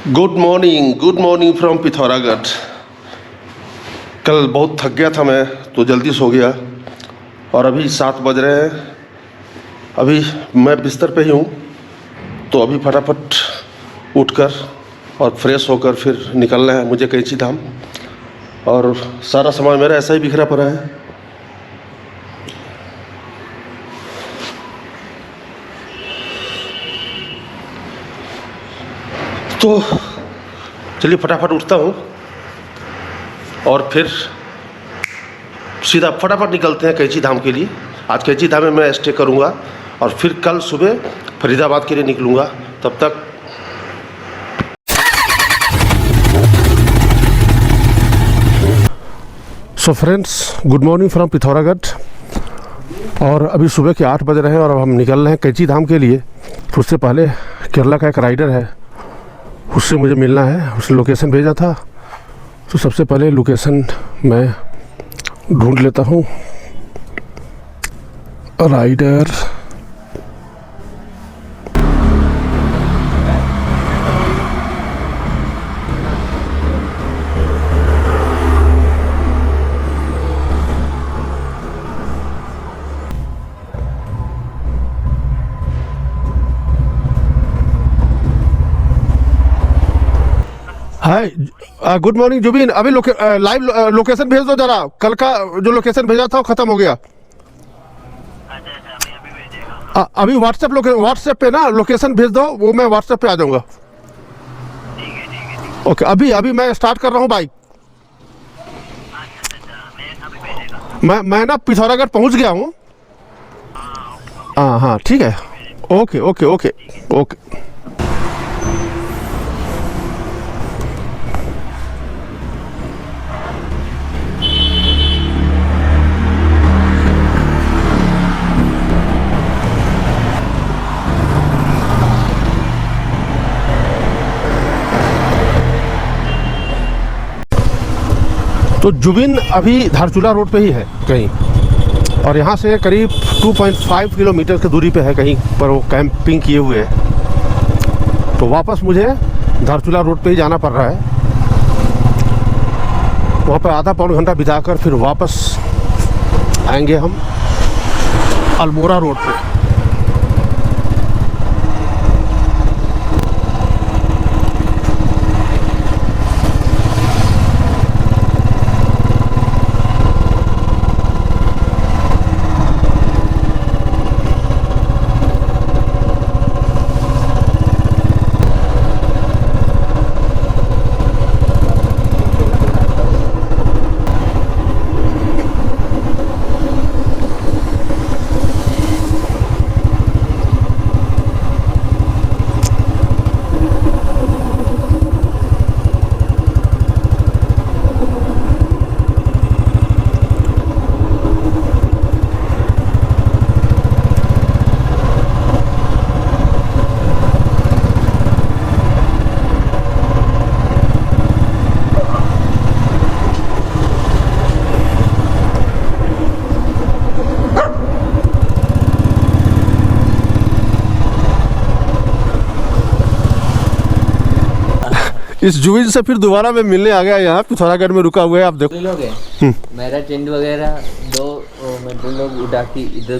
Good morning from Pithoragarh. कल बहुत थक गया था मैं, तो जल्दी सो गया और अभी 7 बज रहे हैं। अभी मैं बिस्तर पे ही हूँ, तो अभी फटाफट उठकर और फ्रेश होकर फिर निकलना है मुझे कैंची धाम। और सारा सामान मेरा ऐसा ही बिखरा पड़ा है। तो चलिए फटाफट उठता हूँ और फिर सीधा फटाफट निकलते हैं कैंची धाम के लिए। आज कैंची धाम में मैं स्टे करूँगा और फिर कल सुबह फरीदाबाद के लिए निकलूँगा। तब तक so friends, good morning from Pithoragarh. और अभी सुबह के 8 बज रहे हैं और अब हम निकल रहे हैं कैंची धाम के लिए। तो उससे पहले केरला का एक राइडर है, उससे मुझे मिलना है। उसने लोकेशन भेजा था, तो सबसे पहले लोकेशन मैं ढूंढ लेता हूँ। राइडर हाय, गुड मॉर्निंग जुबिन। अभी लाइव लोकेशन भेज दो जरा। कल का जो लोकेशन भेजा था वो खत्म हो गया। अभी व्हाट्सएप पे ना लोकेशन भेज दो, वो मैं व्हाट्सएप पे आ जाऊंगा। ओके, अभी मैं स्टार्ट कर रहा हूँ बाइक। मैं ना पिथौरागढ़ पहुँच गया हूँ। हाँ हाँ, ठीक है। Okay okay okay okay. तो जुबिन अभी धारचूला रोड पे ही है कहीं, और यहाँ से करीब 2.5 किलोमीटर की दूरी पे है कहीं पर वो कैंपिंग किए हुए है। तो वापस मुझे धारचूला रोड पे ही जाना पड़ रहा है। वहाँ पर आधा पौन घंटा बिताकर फिर वापस आएंगे हम अल्मोड़ा रोड पे। इस जुबिन से फिर दोबारा मैं मिलने आ गया। यहाँ पिथौरागढ़ में रुका हुआ है, आप देखो। लोग मेरा टेंट वगैरह मैं लोग उठा के इधर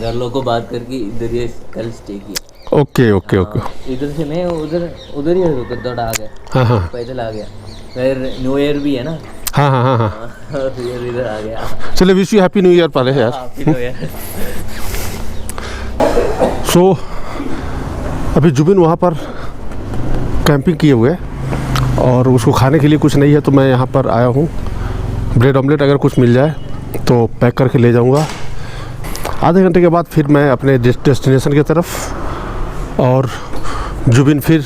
घर लोगों को बात करके इधर ये कल स्टे किया। Okay okay okay. इधर से मैं उधर ही रुका, थोड़ा आ गया। हाँ हाँ, पैदल आ गया। फिर न्यू ईयर भी है ना। हाँ हाँ हाँ हाँ, फिर इधर आ गया। चलिए, wish you happy new year पहले यार। Happy new year. सो अभी जुबिन वहाँ पर कैंपिंग किए हुए और उसको खाने के लिए कुछ नहीं है, तो मैं यहाँ पर आया हूँ। ब्रेड ऑमलेट अगर कुछ मिल जाए तो पैक करके ले जाऊँगा। आधे घंटे के बाद फिर मैं अपने डेस्टिनेशन की तरफ, और जुबिन फिर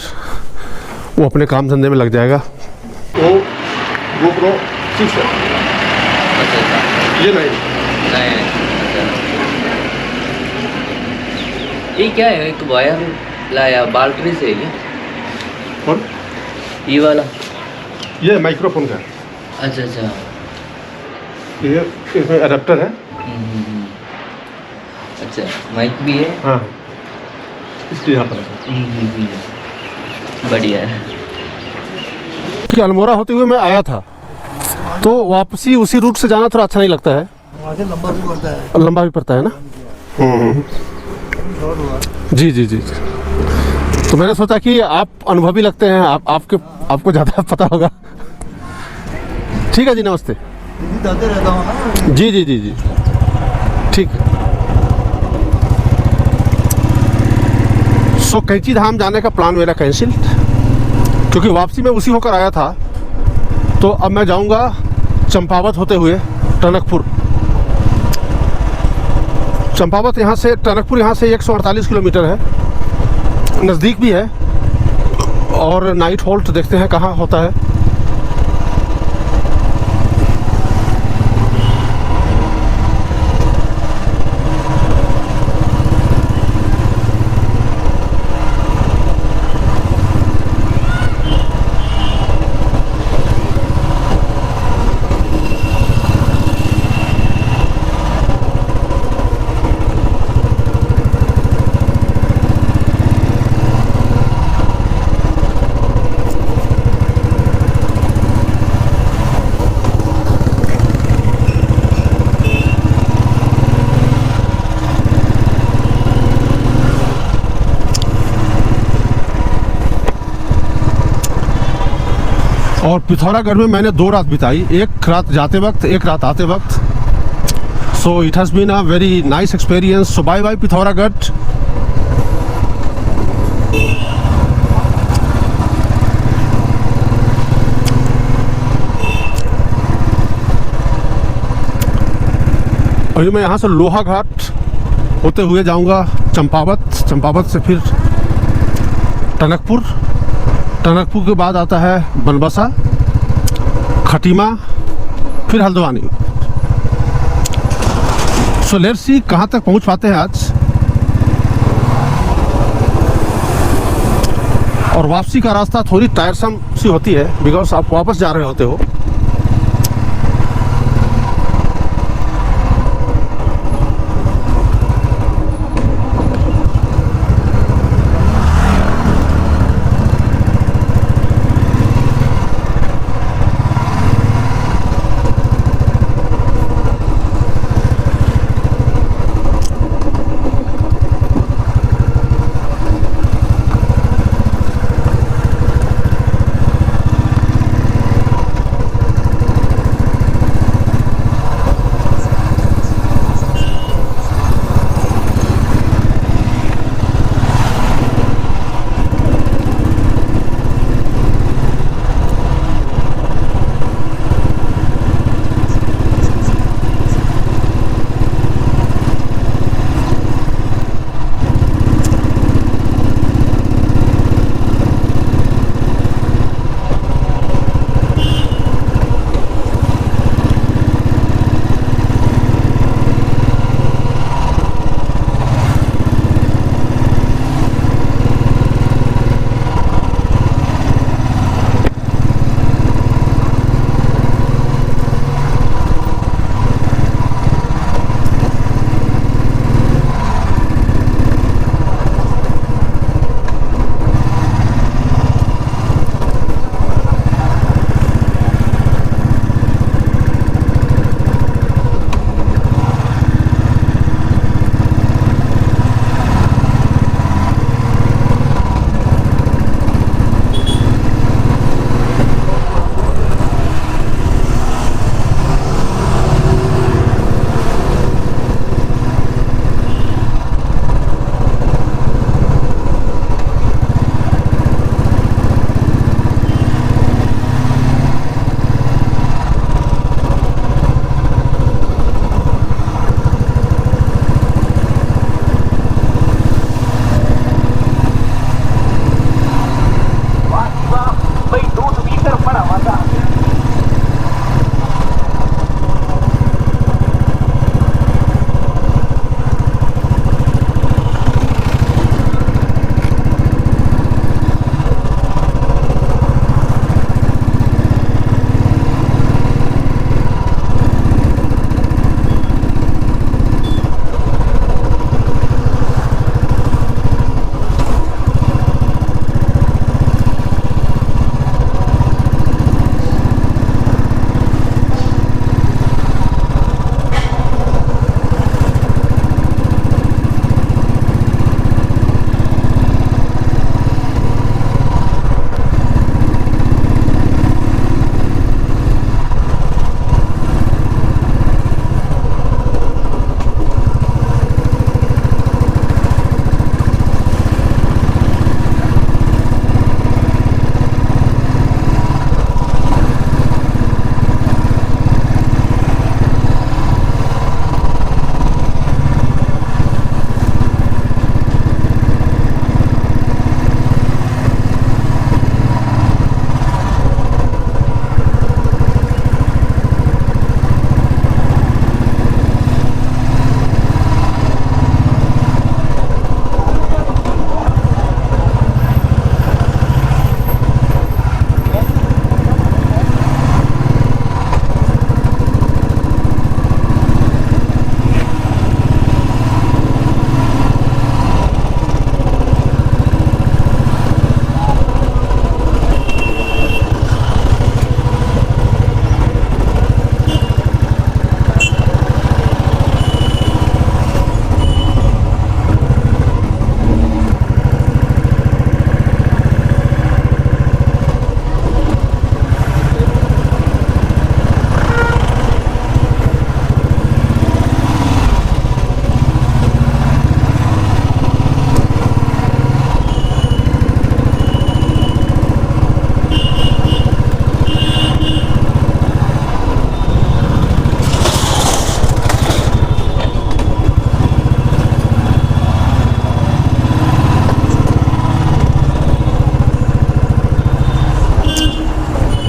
वो अपने काम धंधे में लग जाएगा। वो GoPro 6 है। ये नहीं ये क्या है? एक वायर लाया बाल्टी से है। कौन? ये वाला? ये माइक्रोफोन का। अच्छा अच्छा, ये इसमें अडेप्टर है। अच्छा, माइक भी है। हाँ, इसलिए यहाँ पर बढ़िया है। कि अल्मोड़ा होते हुए मैं आया था, तो वापसी उसी रूट से जाना थोड़ा अच्छा नहीं लगता है, वहाँ से लंबा भी पड़ता है। लंबा भी पड़ता है ना। शॉर्ट हुआ। जी जी जी। तो मैंने सोचा कि आप अनुभवी लगते हैं, आपको ज़्यादा पता होगा। ठीक है जी, नमस्ते। दिल्ली जाते रहता हूँ ना। जी जी जी जी, ठीक है। सो कैंची धाम जाने का प्लान मेरा कैंसिल, क्योंकि वापसी में उसी होकर आया था। तो अब मैं जाऊंगा चंपावत होते हुए टनकपुर। चंपावत यहाँ से, टनकपुर यहाँ से 148 किलोमीटर है, नज़दीक भी है। और नाइट हॉल्ट देखते हैं कहाँ होता है। और पिथौरागढ़ में मैंने 2 रात बिताई, एक रात जाते वक्त, एक रात आते वक्त। So it has been a very nice experience. So bye bye Pithoragarh. अभी मैं यहाँ से लोहा घाट होते हुए जाऊँगा चंपावत, चंपावत से फिर टनकपुर, टनकपुर के बाद आता है बनबसा, खटीमा, फिर हल्द्वानी। सो लेट्स सी कहाँ तक पहुँच पाते हैं आज। और वापसी का रास्ता थोड़ी टायरसम सी होती है, बिकॉज आप वापस जा रहे होते हो।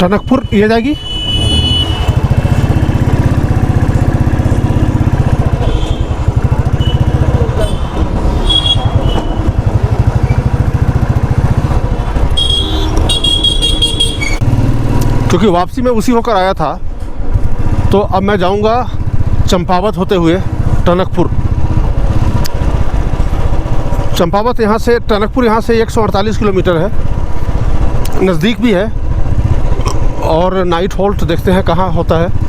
टनकपुर ये जाएगी। क्योंकि वापसी में उसी होकर आया था, तो अब मैं जाऊंगा चंपावत होते हुए टनकपुर। चंपावत यहाँ से, टनकपुर यहाँ से 148 किलोमीटर है, नज़दीक भी है। और नाइट हॉल्ट देखते हैं कहाँ होता है।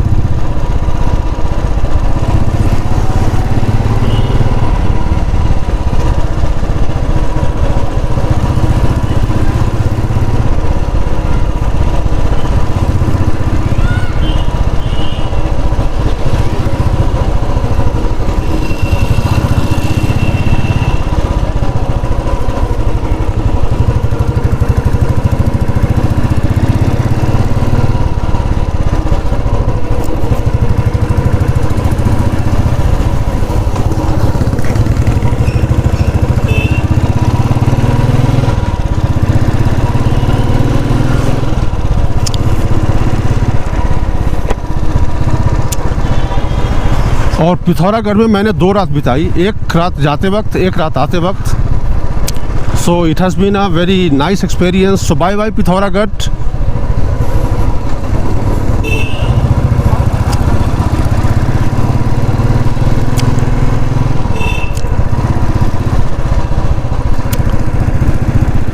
और पिथौरागढ़ में मैंने 2 रात बिताई, एक रात जाते वक्त, एक रात आते वक्त। So it has been a very nice experience. So bye bye Pithoragarh.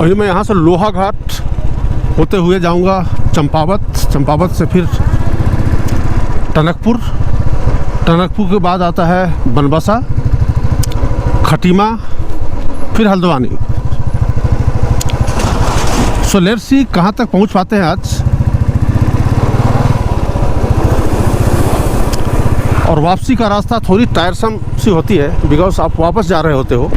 अभी मैं यहाँ से लोहा घाट होते हुए जाऊँगा चंपावत, चंपावत से फिर टनकपुर, टनकपुर के बाद आता है बनबसा, खटीमा, फिर हल्द्वानी। सो लेट्स सी कहाँ तक पहुँच पाते हैं आज। और वापसी का रास्ता थोड़ी टायरसम सी होती है, बिकॉज आप वापस जा रहे होते हो।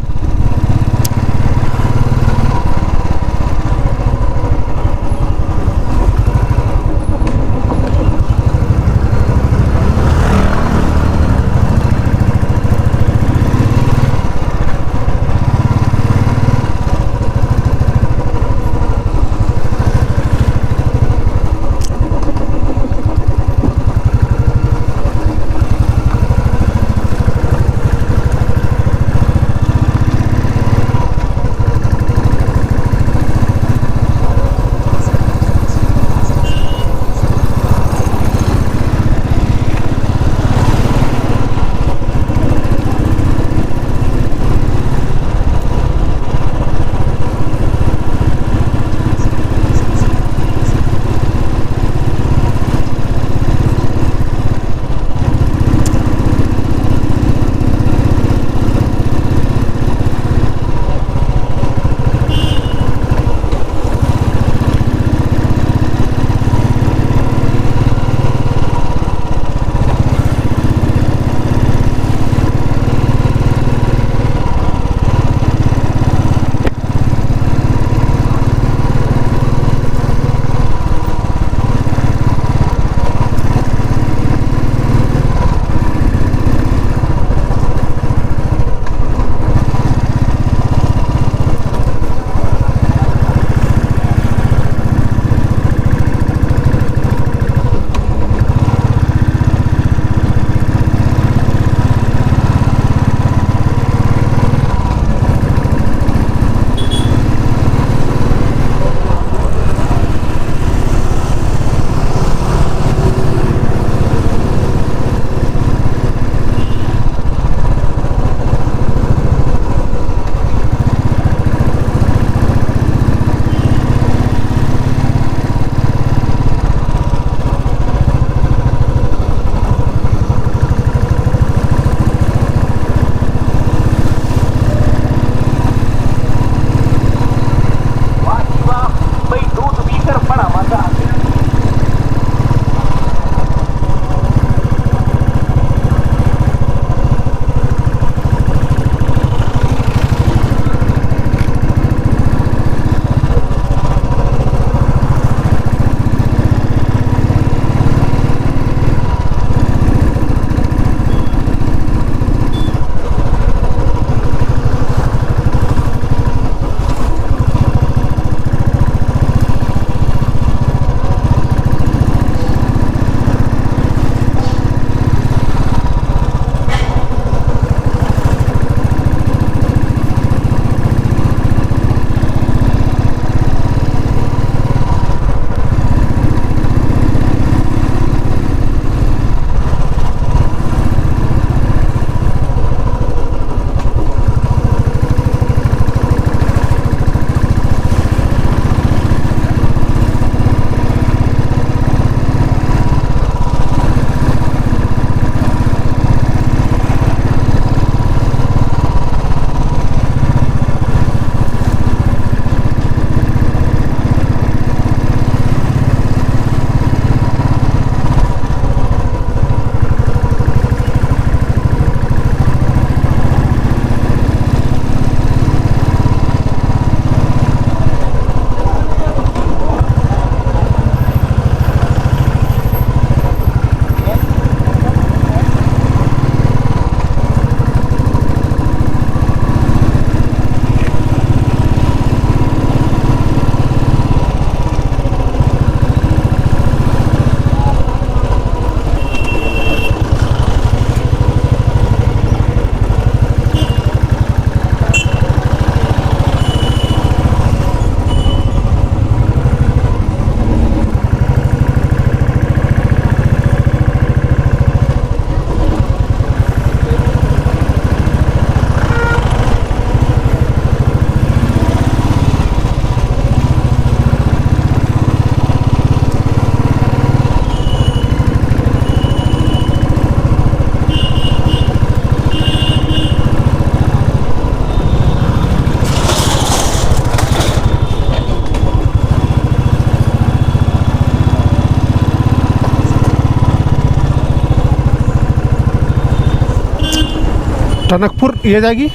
टनकपुर ये जाएगी।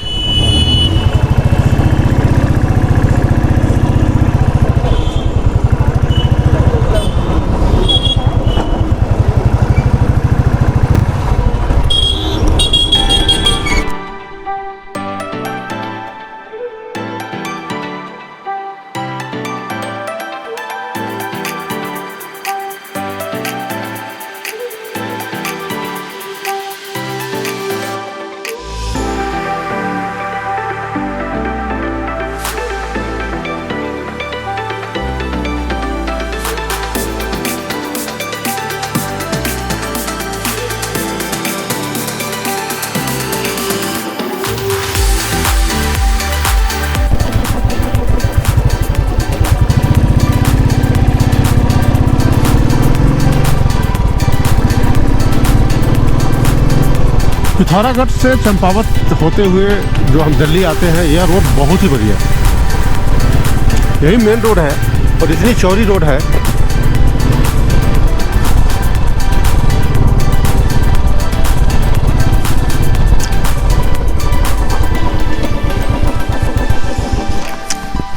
पिथौरागढ़ से चंपावत होते हुए जो हम दिल्ली आते हैं, यह रोड बहुत ही बढ़िया है। यही मेन रोड है और इतनी चौड़ी रोड है।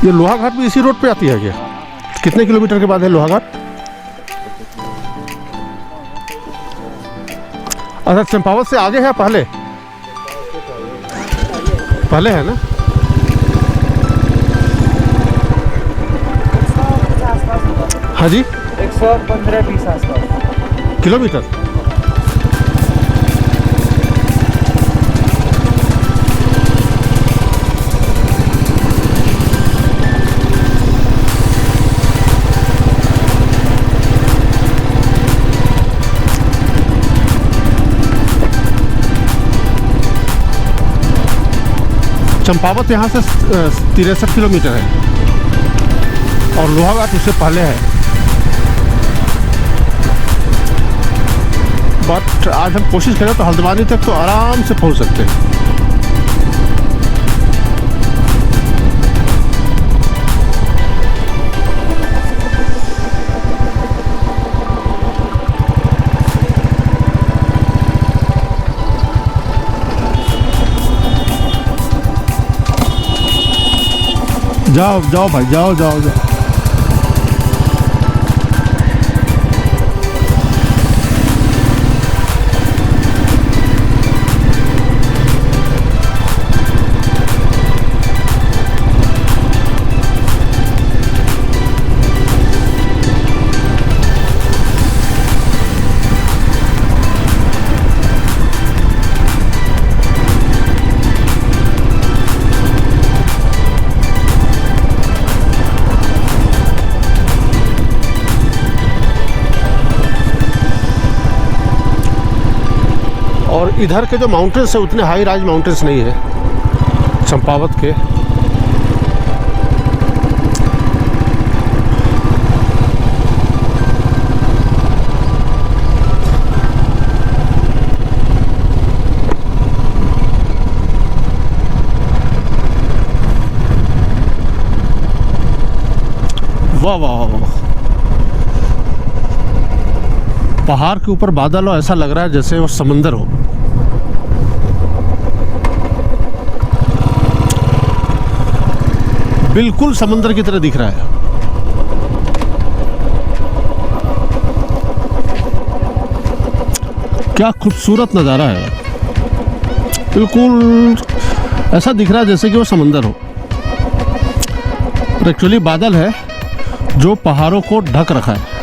ये लोहाघाट भी इसी रोड पे आती है क्या? कितने किलोमीटर के बाद है लोहाघाट? अच्छा, चंपावत से आगे है पहले? पहले है ना? हाँ जी, 115-20 आसपास किलोमीटर। चंपावत यहाँ से 63 किलोमीटर है और लोहाघाट उससे पहले है। बट आज हम कोशिश करें तो हल्द्वानी तक तो आराम से पहुँच सकते हैं। जाओ जाओ भाई, जाओ जाओ जाओ। और इधर के जो माउंटेन्स है उतने हाई राइज माउंटेन्स नहीं है चंपावत के। वाह वाह वाह, पहाड़ के ऊपर बादल हो, ऐसा लग रहा है जैसे वो समंदर हो। बिल्कुल समंदर की तरह दिख रहा है। क्या खूबसूरत नज़ारा है। बिल्कुल ऐसा दिख रहा है जैसे कि वो समंदर हो। एक्चुअली बादल है जो पहाड़ों को ढक रखा है।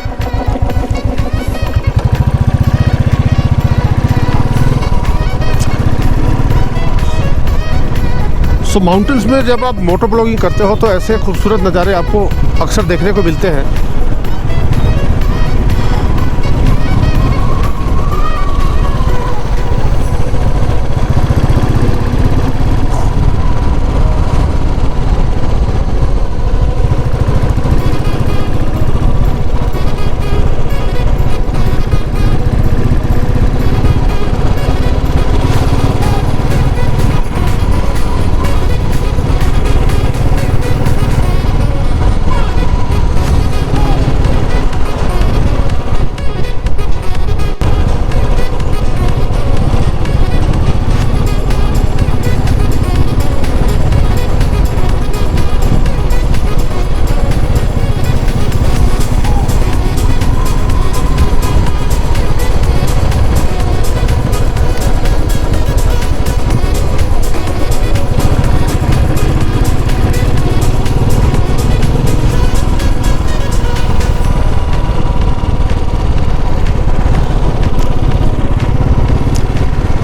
सो माउंटेन्स में जब आप मोटो ब्लॉगिंग करते हो तो ऐसे खूबसूरत नज़ारे आपको अक्सर देखने को मिलते हैं।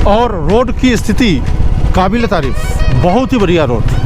और रोड की स्थिति काबिल तारीफ, बहुत ही बढ़िया रोड।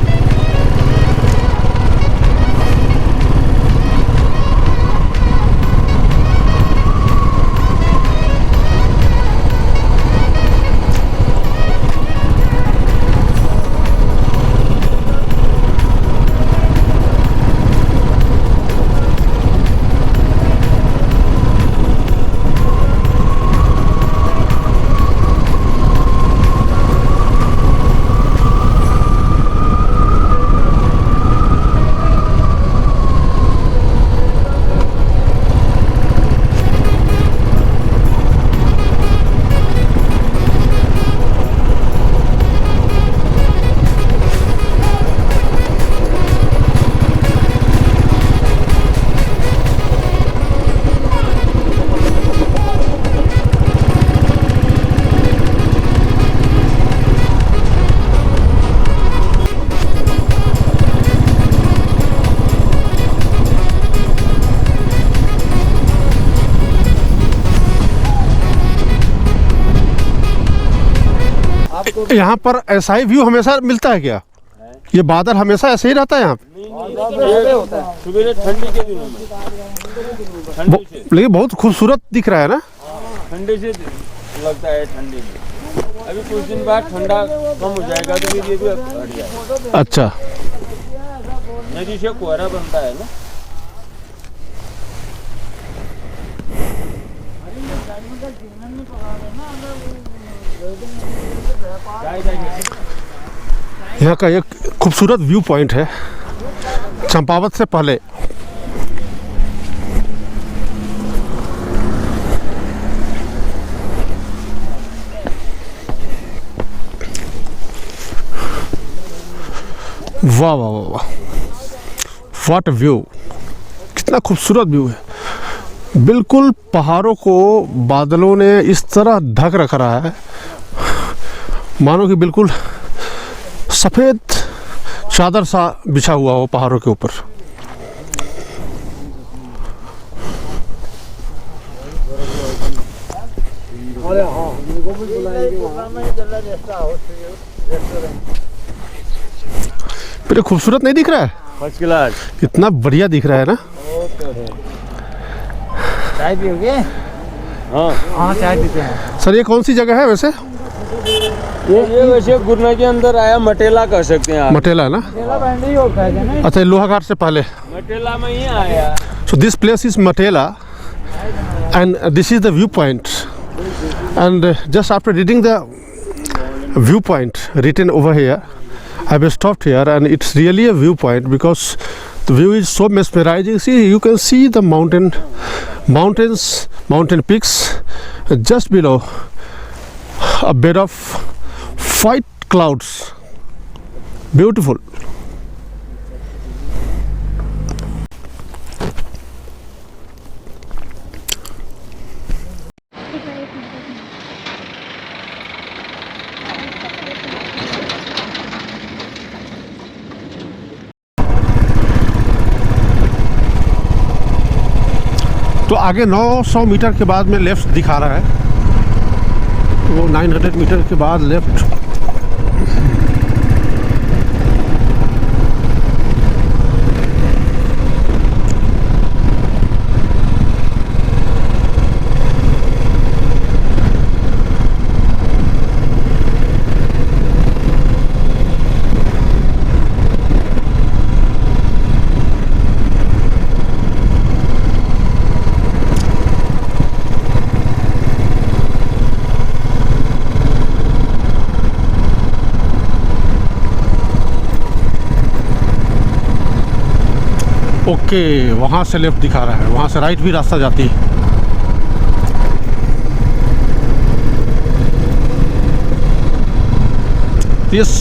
यहाँ पर ऐसा ही व्यू हमेशा मिलता है क्या? ये बादल हमेशा ऐसे ही रहता है यहाँ? सुबह ठंडी के दिनों में लेकिन बहुत खूबसूरत दिख रहा है ना? ठंडी से लगता है, ठंडी में अभी कुछ दिन बाद ठंडा कम हो जाएगा तो फिर ये भी हट जाएगा। अच्छा, नदी से कोहरा बनता है ना। यहाँ का एक खूबसूरत व्यू पॉइंट है चंपावत से पहले। वाह वाह वाह वाह, व्हाट व्यू, कितना खूबसूरत व्यू है। बिल्कुल पहाड़ों को बादलों ने इस तरह ढक रखा रहा है मानो कि बिल्कुल सफ़ेद चादर सा बिछा हुआ हो पहाड़ों के ऊपर। मेरे खूबसूरत नहीं दिख रहा है? फर्स्ट क्लास, कितना बढ़िया दिख रहा है ना। चाय पियोगे? हाँ चाय पीते हैं। सर ये कौन सी जगह है वैसे? ये वैसे गुरना के अंदर आया, मटेला कह सकते हैं आप। मटेला ना? बैंडी होता है ना? अच्छा, लोहाघाट से पहले मटेला में ही आया। So this place is Matela and this is the viewpoint, and just after reading the viewpoint written over here, I have stopped here, and it's really a viewpoint because the view is so mesmerizing. See, you can see the mountain peaks just below, a bed of white clouds, beautiful. तो आगे 900 metre के बाद में left दिखा रहा है, वो 900 metre के बाद लेफ्ट। ओके, वहाँ से लेफ्ट दिखा रहा है, वहाँ से राइट भी रास्ता जाती है। यस,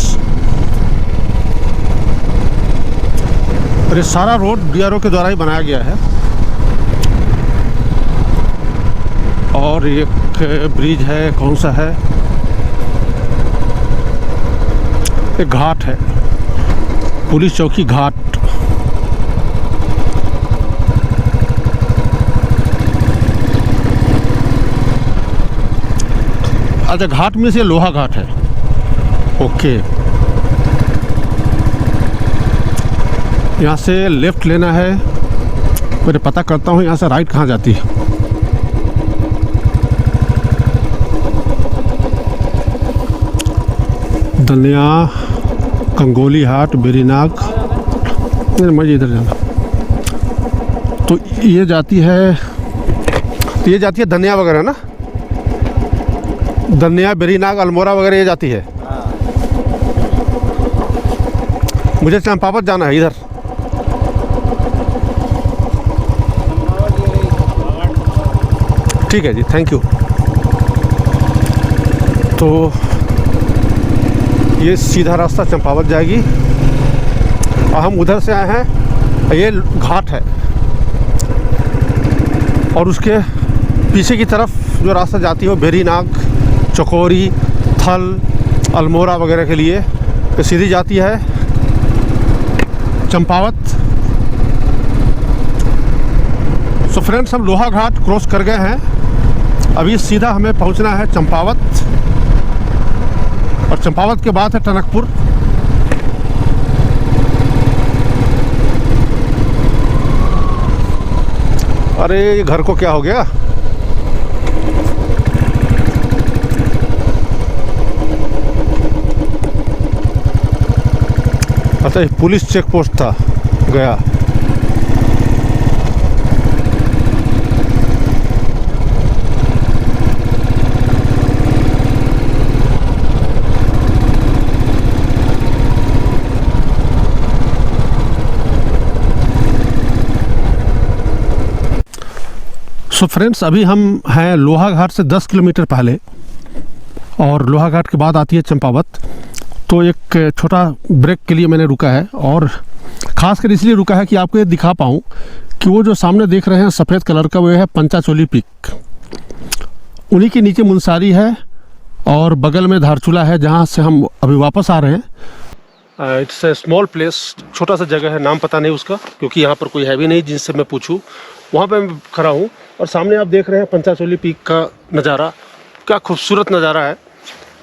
ये सारा रोड बीआरओ के द्वारा ही बनाया गया है। और एक ब्रिज है, कौन सा है, एक घाट है, पुलिस चौकी घाट। अच्छा, घाट में से लोहा घाट है। ओके, यहाँ से लेफ़्ट लेना है। मैं पता करता हूँ यहाँ से राइट कहाँ जाती है। दनिया, कंगोली हाट, बेरीनाग, मुझे इधर जाना। तो ये जाती है दनिया वगैरह ना, दनिया, बेरीनाग, अल्मोड़ा वगैरह ये जाती है। मुझे चंपावत जाना है इधर। ठीक है जी, थैंक यू। तो ये सीधा रास्ता चंपावत जाएगी और हम उधर से आए हैं। ये घाट है और उसके पीछे की तरफ जो रास्ता जाती है वो बेरीनाग, चकोरी, थल, अल्मोड़ा वगैरह के लिए तो सीधी जाती है चंपावत। सो फ्रेंड्स, हम लोहा घाट क्रॉस कर गए हैं। अभी सीधा हमें पहुंचना है चंपावत और चंपावत के बाद है टनकपुर। अरे ये घर को क्या हो गया? अच्छा, ये पुलिस चेक पोस्ट था गया। सो फ्रेंड्स, अभी हम हैं लोहा घाट से 10 किलोमीटर पहले और लोहा घाट के बाद आती है चंपावत। तो एक छोटा ब्रेक के लिए मैंने रुका है और ख़ास कर इसलिए रुका है कि आपको ये दिखा पाऊँ कि वो जो सामने देख रहे हैं सफ़ेद कलर का, वो है पंचाचोली पीक। उन्हीं के नीचे मुनसारी है और बगल में धारचूला है जहाँ से हम अभी वापस आ रहे हैं। इट्स ए स्मॉल प्लेस, छोटा सा जगह है, नाम पता नहीं उसका क्योंकि यहाँ पर कोई है भी नहीं जिनसे मैं पूछूँ। वहाँ पे मैं खड़ा हूँ और सामने आप देख रहे हैं पंचाचोली पीक का नज़ारा। क्या खूबसूरत नज़ारा है।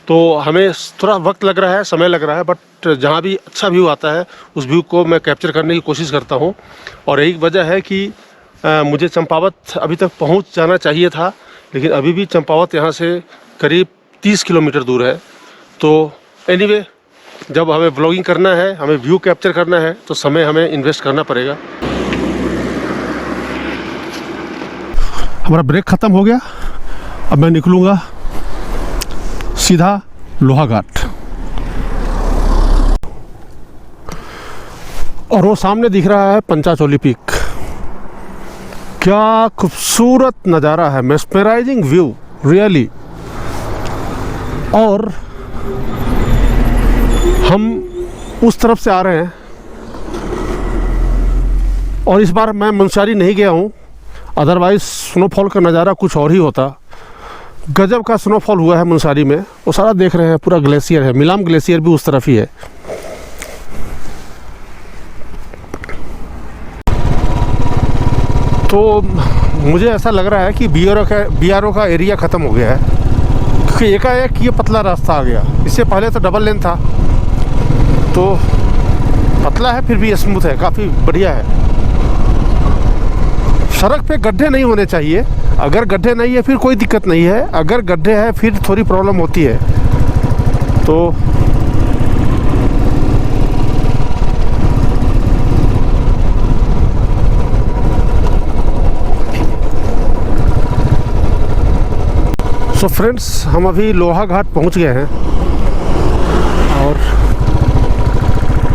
तो हमें थोड़ा वक्त लग रहा है, समय लग रहा है, बट जहाँ भी अच्छा व्यू आता है उस व्यू को मैं कैप्चर करने की कोशिश करता हूँ। और यही वजह है कि मुझे चंपावत अभी तक पहुँच जाना चाहिए था, लेकिन अभी भी चंपावत यहाँ से करीब 30 किलोमीटर दूर है। तो एनीवे, जब हमें ब्लॉगिंग करना है, हमें व्यू कैप्चर करना है, तो समय हमें इन्वेस्ट करना पड़ेगा। हमारा ब्रेक ख़त्म हो गया। अब मैं निकलूँगा सीधा लोहा घाट और वो सामने दिख रहा है पंचाचोली पीक। क्या खूबसूरत नज़ारा है, मेस्मराइजिंग व्यू रियली। और हम उस तरफ से आ रहे हैं और इस बार मैं मुनस्यारी नहीं गया हूँ, अदरवाइज़ स्नोफॉल का नज़ारा कुछ और ही होता। गजब का स्नोफॉल हुआ है मुनस्यारी में, वो सारा देख रहे हैं, पूरा ग्लेशियर है। मिलाम ग्लेशियर भी उस तरफ ही है। तो मुझे ऐसा लग रहा है कि BRO का एरिया ख़त्म हो गया है क्योंकि एकाएक ये पतला रास्ता आ गया। इससे पहले तो डबल लेन था, तो पतला है फिर भी स्मूथ है, काफ़ी बढ़िया है। सड़क पे गड्ढे नहीं होने चाहिए। अगर गड्ढे नहीं है फिर कोई दिक्कत नहीं है, अगर गड्ढे हैं फिर थोड़ी प्रॉब्लम होती है। तो फ्रेंड्स, हम अभी लोहा घाट पहुंच गए हैं और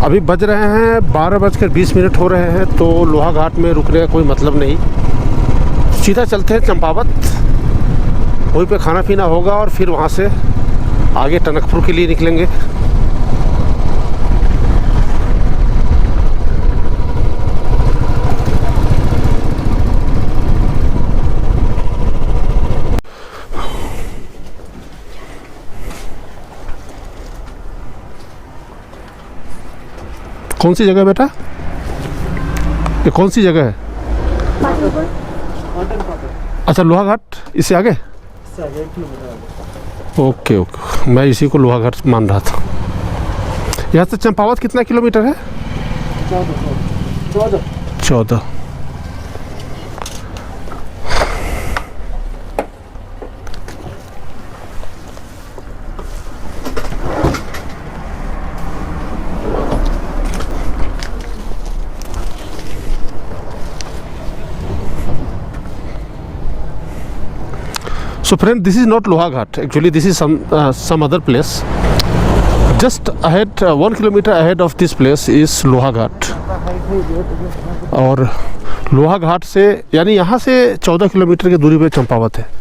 अभी बज रहे हैं 12:20 हो रहे हैं। तो लोहा घाट में रुकने का कोई मतलब नहीं, सीधा चलते हैं चंपावत। वहीं पे खाना पीना होगा और फिर वहाँ से आगे टनकपुर के लिए निकलेंगे। कौन सी जगह बेटा? ये कौन सी जगह है? अच्छा, लोहा घाट इससे आगे? ओके ओके, मैं इसी को लोहाघाट मान रहा था। यहाँ से चंपावत कितना किलोमीटर है? 14। So friend, this is not Lohaghat. Actually, this is some other place. Just ahead, 1 kilometer ahead of this place is Lohaghat. और लोहाघाट से यानी यहाँ से 14 किलोमीटर की दूरी पे चंपावत है।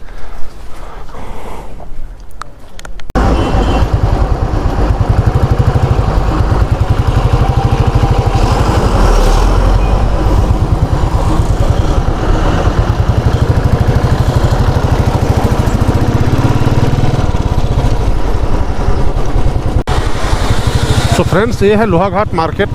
तो फ्रेंड्स, ये है लोहाघाट मार्केट।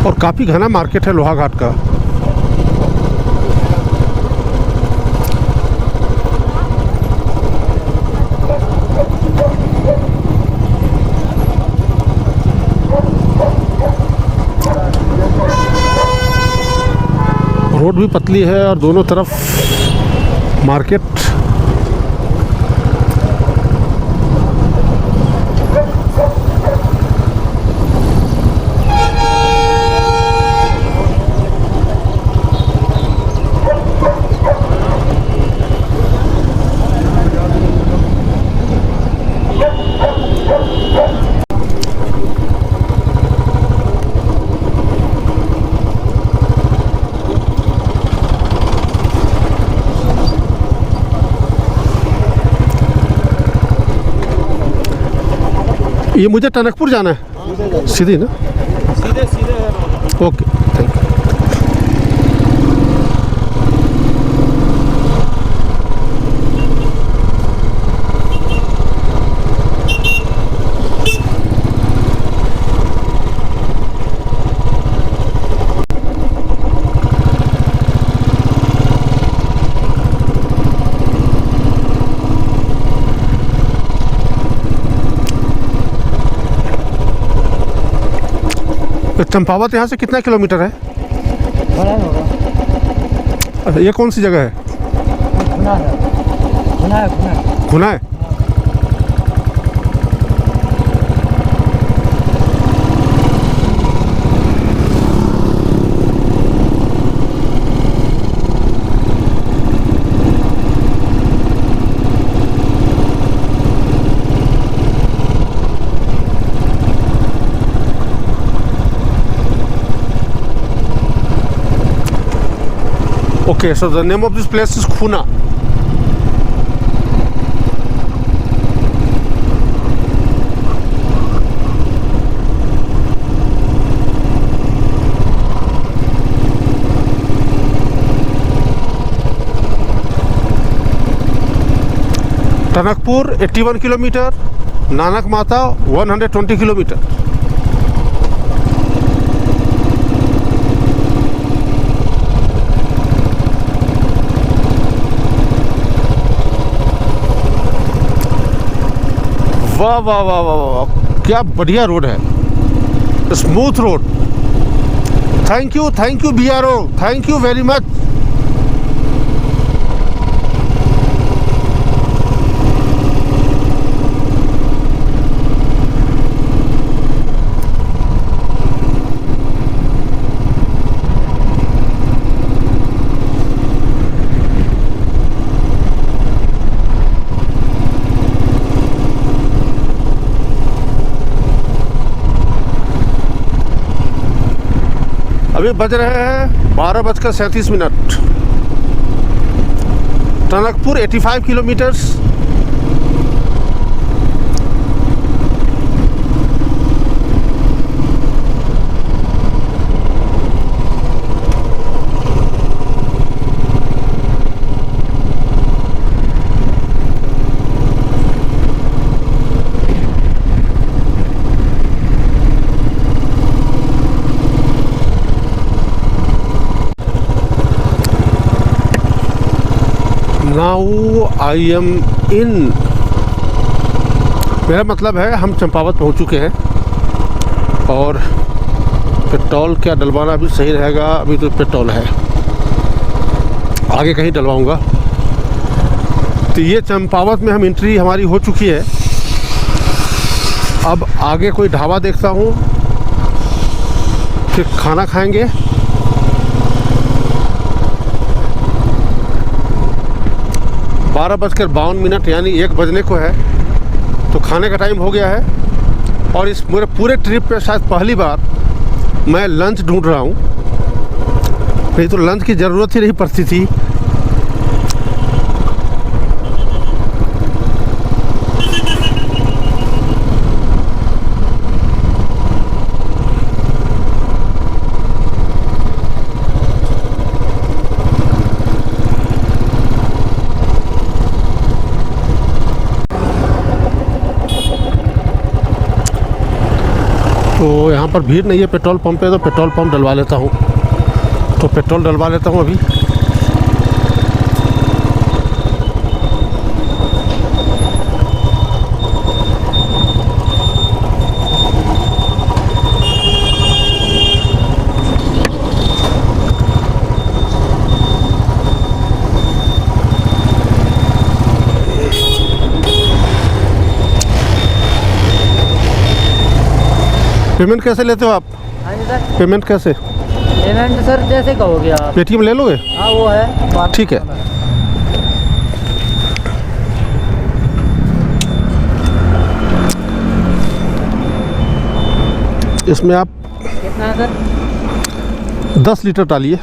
और काफ़ी घना मार्केट है लोहाघाट का। रोड भी पतली है और दोनों तरफ मार्केट। ये मुझे टनकपुर जाना है सीधी ना? सीधे सीधे है road. Okay, thank you. Champawat यहाँ से कितना किलोमीटर है? बड़ा होगा। अच्छा, ये कौन सी जगह है? खुना है, खुना है, खुना है। खुना है? Okay, so the name of this place is Khuna. Tanakpur 81 kilometre, Nanak माता 120 किलोमीटर। वाह वाह वाह वाह वाह, क्या बढ़िया रोड है, smooth road. Thank you BRO, thank you very much. अभी बज रहे हैं 12:37। Tanakpur 85 kilometres. Now I am in, मेरा मतलब है हम चंपावत पहुंच चुके हैं। और पेट्रोल क्या डलवाना भी सही रहेगा, अभी तो पेट्रोल है, आगे कहीं डलवाऊंगा। तो ये चंपावत में हम एंट्री हमारी हो चुकी है। अब आगे कोई ढाबा देखता हूँ, फिर खाना खाएंगे। 12:52 यानी 1 बजने को है, तो खाने का टाइम हो गया है। और इस मेरे पूरे ट्रिप पे शायद पहली बार मैं लंच ढूंढ रहा हूँ, नहीं तो लंच की ज़रूरत ही नहीं पड़ती थी। तो यहाँ पर भीड़ नहीं है पेट्रोल पंप पे, तो पेट्रोल पंप डलवा लेता हूँ। तो पेट्रोल डलवा लेता हूँ अभी। पेमेंट कैसे लेते हो आप? हाँ जी सर। पेमेंट कैसे? पेमेंट सर जैसे कहोगे आप। पेटीएम ले लोगे? हाँ वो है। ठीक है। इसमें आप कितना है सर? 10 लीटर डालिए।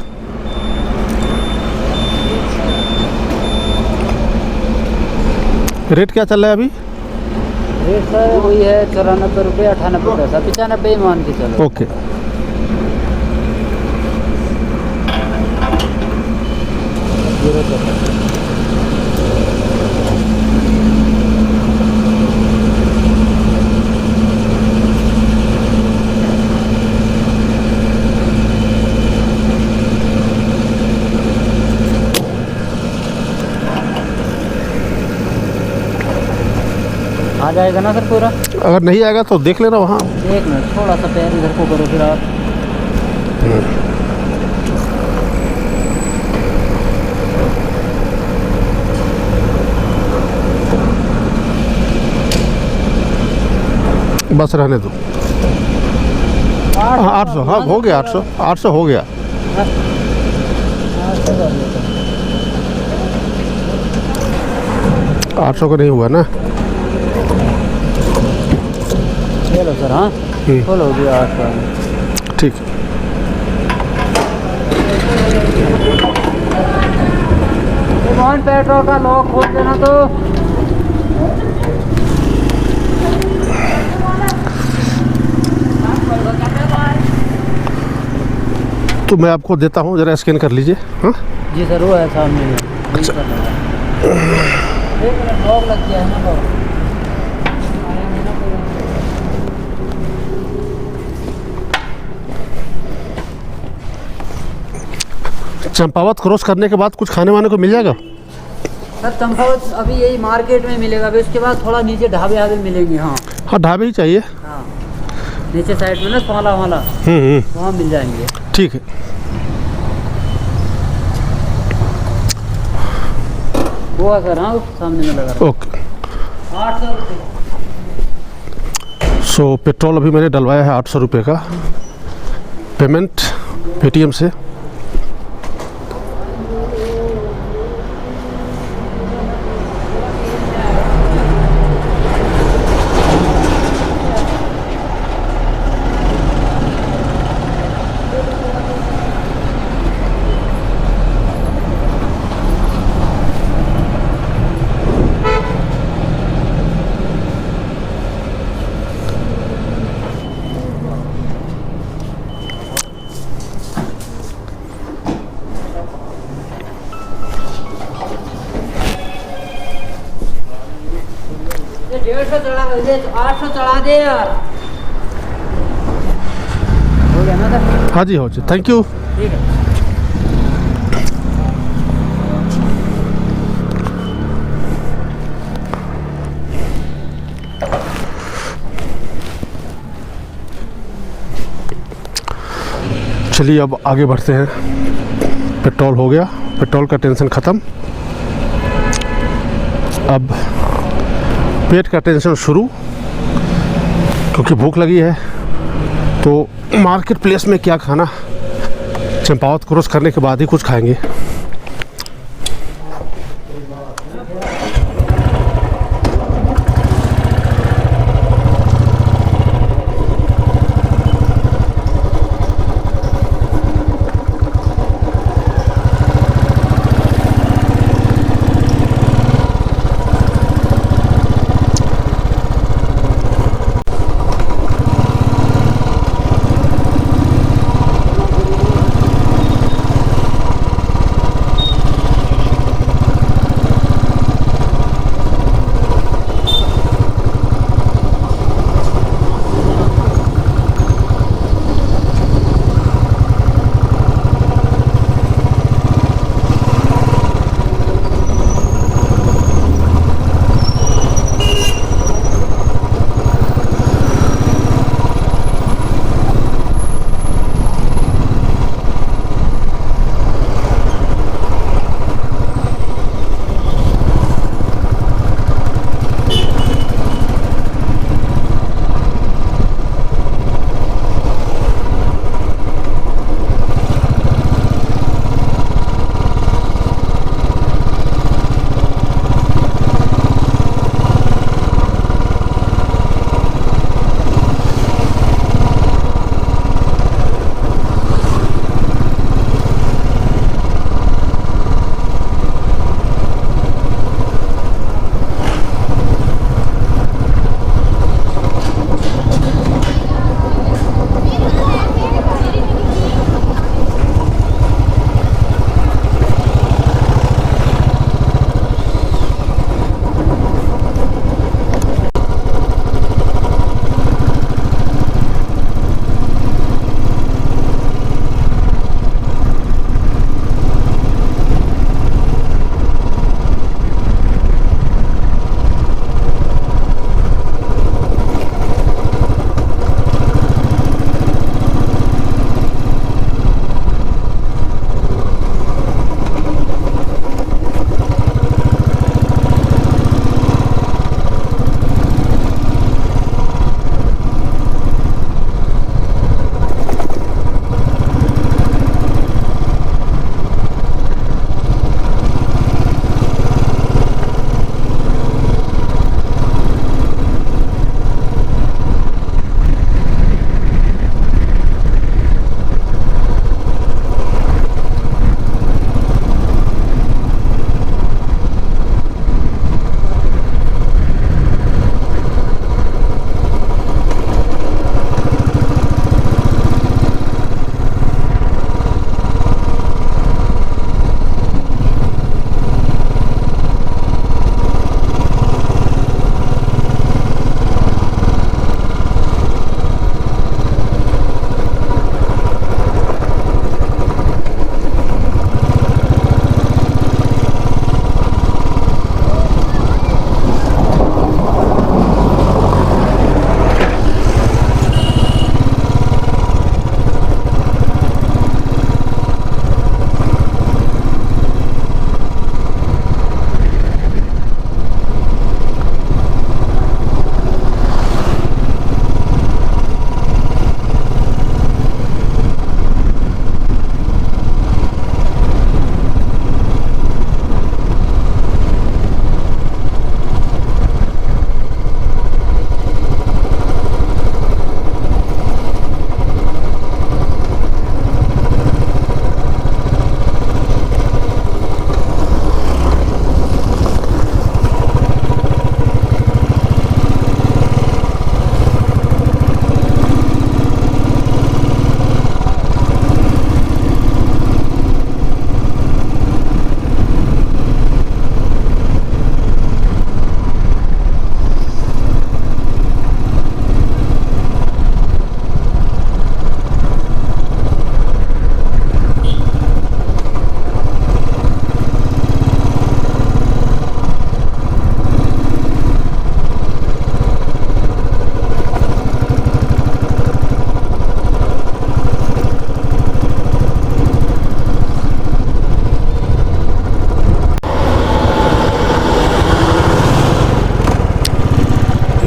रेट क्या चल रहा है अभी? रेट सर वही है 94 रुपये 98 पैसा, 95 मान के चलो। ओके। आ जाएगा ना सर पूरा? अगर नहीं आएगा तो देख लेना वहाँ। एक मिनट, थोड़ा सा पैर इधर को करो फिर आप। बस रहने दो। हाँ 800, हाँ हो गया 800, 800 हो गया। 800 का नहीं हुआ ना? चलो सर। हाँ फुल हो गया 800। ठीक। मोहन पेट्रोल का लॉक खोल देना। तो मैं आपको देता हूँ, ज़रा स्कैन कर लीजिए। हाँ जी सर, वो है सामने में। अच्छा। एक मिनट, लॉक लग गया है ना लॉक। चंपावत क्रॉस करने के बाद कुछ खाने वाने को मिल जाएगा? सर चंपावत अभी यही मार्केट में मिलेगा, अभी उसके बाद थोड़ा नीचे ढाबे आबे मिलेंगे। हाँ हाँ ढाबे ही चाहिए। हाँ नीचे साइड में ना सोला वाला, वहाँ मिल जाएंगे। ठीक है। वो है सर। हाँ सामने में लगा। ओके। 800 रुपये। सो पेट्रोल अभी मैंने डलवाया है 800 रुपये का। पेमेंट पेटीएम से। 900 चढ़ा दे, 800 चढ़ा दे यार। हो गया ना सर? हाँ जी, हो जी, थैंक यू। ठीक है। चलिए अब आगे बढ़ते हैं। पेट्रोल हो गया, पेट्रोल का टेंशन ख़त्म। अब पेट का टेंशन शुरू, क्योंकि भूख लगी है। तो मार्केट प्लेस में क्या खाना, चंपावत क्रॉस करने के बाद ही कुछ खाएंगे।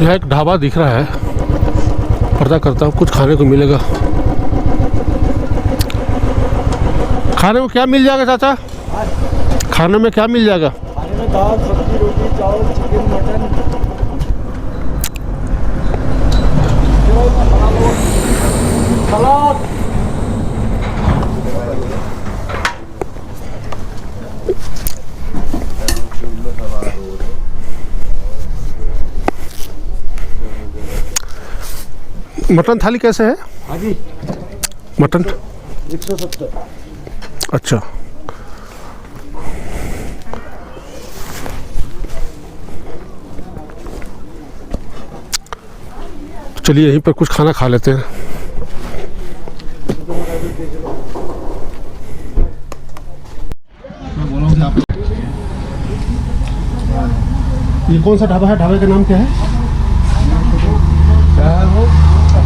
यहाँ एक ढाबा दिख रहा है, पता करता हूँ कुछ खाने को मिलेगा। खाने में क्या मिल जाएगा चाचा? खाने में क्या मिल जाएगा? खाने में दाल सब्जी रोटी चावल चिकन मटन सलाद। मटन थाली कैसे है? हाँ जी, मटन 170। अच्छा, चलिए यहीं पर कुछ खाना खा लेते हैं। मैं बोला हूँ कि आप ये कौन सा ढाबा है? ढाबे का नाम क्या है?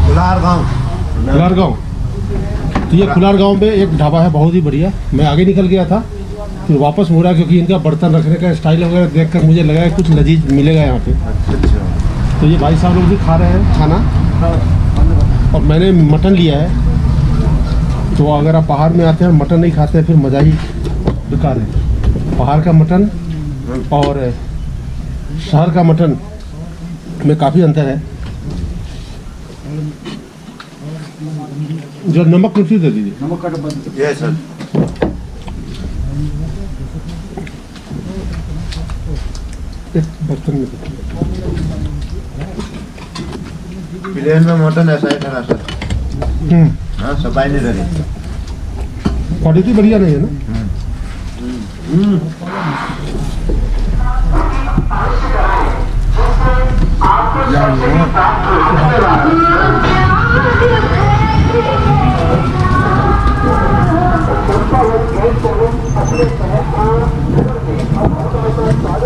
कुलार गाँव। खुलार गाँव। तो ये खुलार गाँव में एक ढाबा है बहुत ही बढ़िया। मैं आगे निकल गया था फिर वापस मुड़ा क्योंकि इनका बर्तन रखने का स्टाइल वगैरह देखकर मुझे लगा कि कुछ लजीज मिलेगा यहाँ पे। तो ये भाई साहब लोग भी खा रहे हैं खाना और मैंने मटन लिया है। तो अगर आप पहाड़ में आते हैं मटन नहीं खाते हैं फिर मज़ा ही बेकार है। पहाड़ का मटन और शहर का मटन में काफ़ी अंतर है। जो नमक कुर्सी दे दीजिए। नमक का डब्बा। ये सर एक बर्तन में प्लेन में मटन ऐसा ही था ना सर। हाँ सफाई नहीं रही। क्वालिटी बढ़िया नहीं है ना।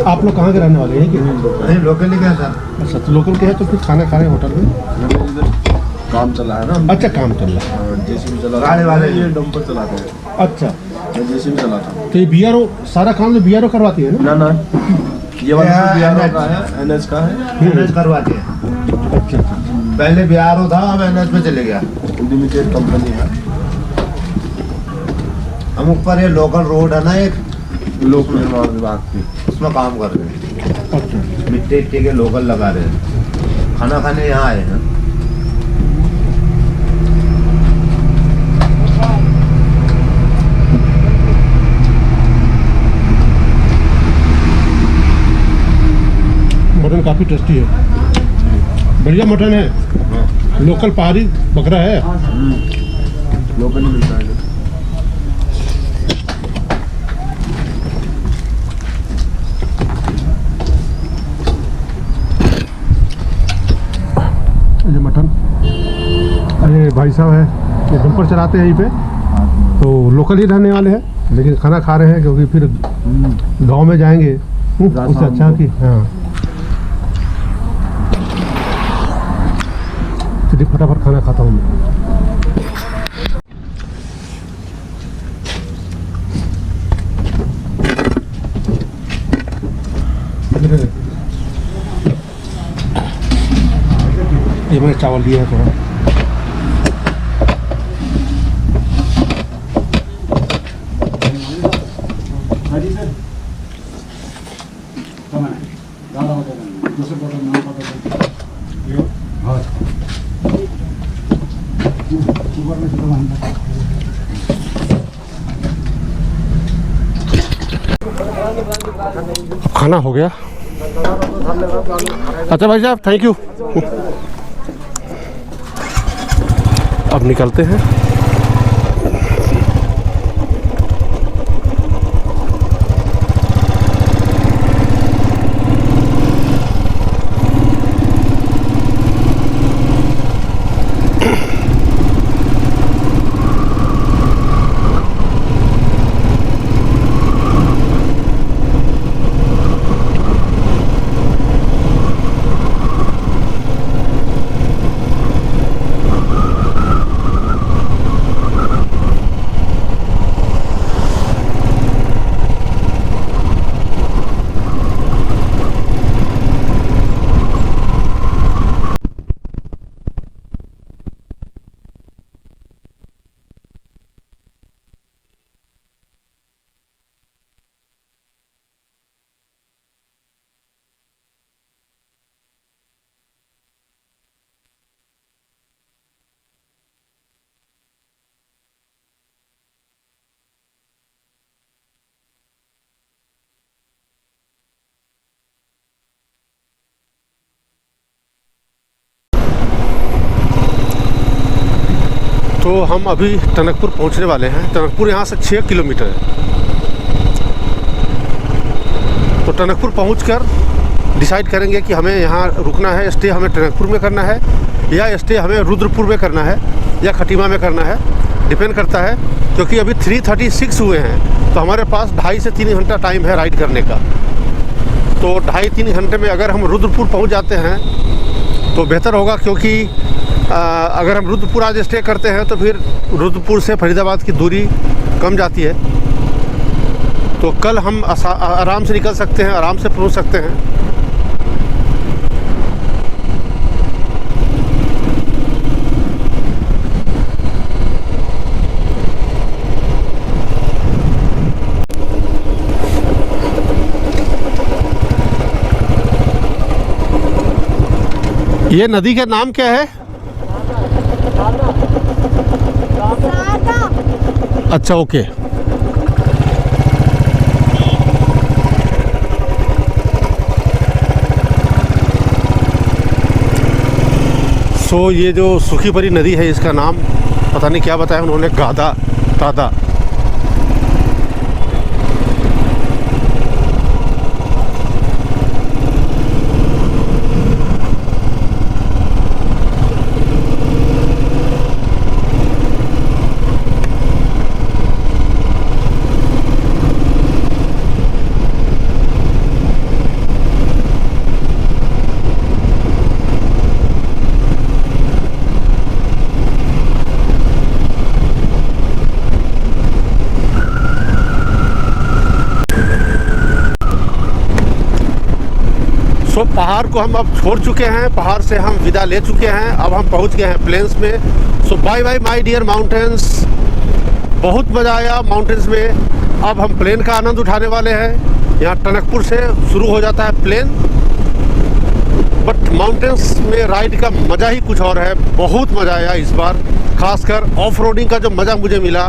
आप लोग कहाँ के रहने वाले हैं कि नहीं लोकल ही क्या सर। अच्छा, तो लोकल के हैं तो फिर खाना खा रहे हैं होटल में? काम चला है ना। अच्छा, काम चल रहा है। जेसीबी चला गाड़ी वाले ये डंपर चलाते हैं। अच्छा, मैं जेसीबी चलाता हूँ। तो ये बीआरओ सारा काम तो बीआरओ करवाती है ना? ना ये वाला ये बिहार NH का है, एनएच का है। एनएच करवाते हैं। अच्छा अच्छा। पहले बिहार था अब एनएच में चले गया। लिमिटेड कंपनी है। हम ऊपर ये लोकल रोड है ना एक, लोक निर्माण विभाग की। उसमें काम कर रहे हैं। अच्छा, मिट्टी इट्टी के लोकल लगा रहे हैं। खाना खाने यहाँ आए हैं। मटन काफ़ी टेस्टी है, बढ़िया मटन है। लोकल पहाड़ी बकरा है। लोकल ही मिलता है। ये मटन, अरे भाई साहब है ये डंपर चलाते हैं यहीं पे, तो लोकल ही रहने वाले हैं लेकिन खाना खा रहे हैं क्योंकि फिर गांव में जाएंगे उससे अच्छा कि हाँ। चलिए फटाफट खाना खाता हूँ मैं। ये मैंने चावल लिया है थोड़ा। खाना हो गया। अच्छा भाई साहब थैंक यू। अब निकलते हैं। तो हम अभी टनकपुर पहुंचने वाले हैं। टनकपुर यहाँ से 6 किलोमीटर है। तो टनकपुर पहुंचकर डिसाइड करेंगे कि हमें यहाँ रुकना है, स्टे हमें टनकपुर में करना है या स्टे हमें रुद्रपुर में करना है या खटीमा में करना है। डिपेंड करता है, क्योंकि अभी 3:36 हुए हैं तो हमारे पास 2.5 से 3 घंटा टाइम है राइड करने का। तो 2.5-3 घंटे में अगर हम रुद्रपुर पहुंच जाते हैं तो बेहतर होगा, क्योंकि अगर हम रुद्रपुर आज स्टे करते हैं तो फिर रुद्रपुर से फरीदाबाद की दूरी कम जाती है। तो कल हम आराम से निकल सकते हैं, आराम से पहुंच सकते हैं। ये नदी का नाम क्या है? अच्छा, ओके। सो ये जो सूखी परी नदी है, इसका नाम पता नहीं क्या बताया उन्होंने, गादा तादा। सो पहाड़ को हम अब छोड़ चुके हैं, पहाड़ से हम विदा ले चुके हैं। अब हम पहुंच गए हैं प्लेन्स में। So bye bye my dear mountains. बहुत मज़ा आया माउंटेन्स में। अब हम प्लेन का आनंद उठाने वाले हैं। यहाँ टनकपुर से शुरू हो जाता है प्लेन, बट माउंटेन्स में राइड का मज़ा ही कुछ और है। बहुत मज़ा आया इस बार, खासकर ऑफ रोडिंग का जो मज़ा मुझे मिला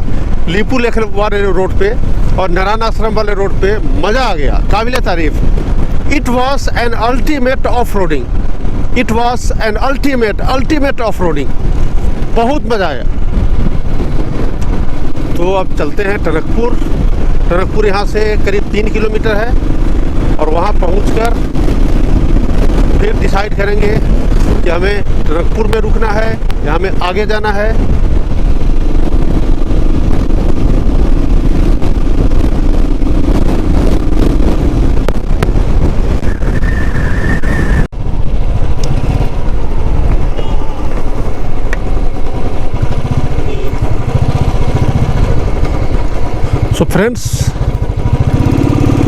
लीपू लेख वाले रोड पे और नारायण आश्रम वाले रोड पे, मज़ा आ गया, काबिल तारीफ़। It was an ultimate off-roading. It was an ultimate off-roading. बहुत मज़ा आया। तो अब चलते हैं टनकपुर। टनकपुर यहाँ से करीब 3 किलोमीटर है और वहाँ पहुँचकर फिर डिसाइड करेंगे कि हमें टनकपुर में रुकना है या हमें आगे जाना है। सो फ्रेंड्स,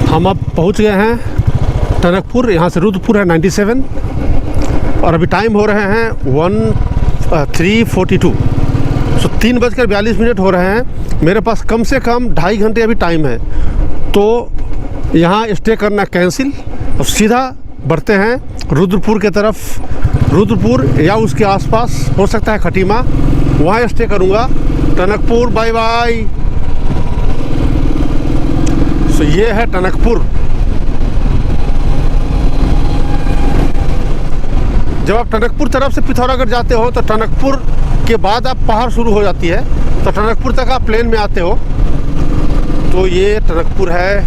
हम अब पहुंच गए हैं टनकपुर। यहाँ से रुद्रपुर है 97 और अभी टाइम हो रहे हैं 3:42। सो 3:42 हो रहे हैं। मेरे पास कम से कम 2.5 घंटे अभी टाइम है। तो यहाँ स्टे करना कैंसिल और सीधा बढ़ते हैं रुद्रपुर के तरफ। रुद्रपुर या उसके आसपास, हो सकता है खटीमा, वहाँ स्टे करूँगा। Tanakpur bye bye. तो ये है टनकपुर। जब आप टनकपुर तरफ से पिथौरागढ़ जाते हो तो टनकपुर के बाद आप पहाड़ शुरू हो जाती है, तो टनकपुर तक आप प्लेन में आते हो। तो ये टनकपुर है।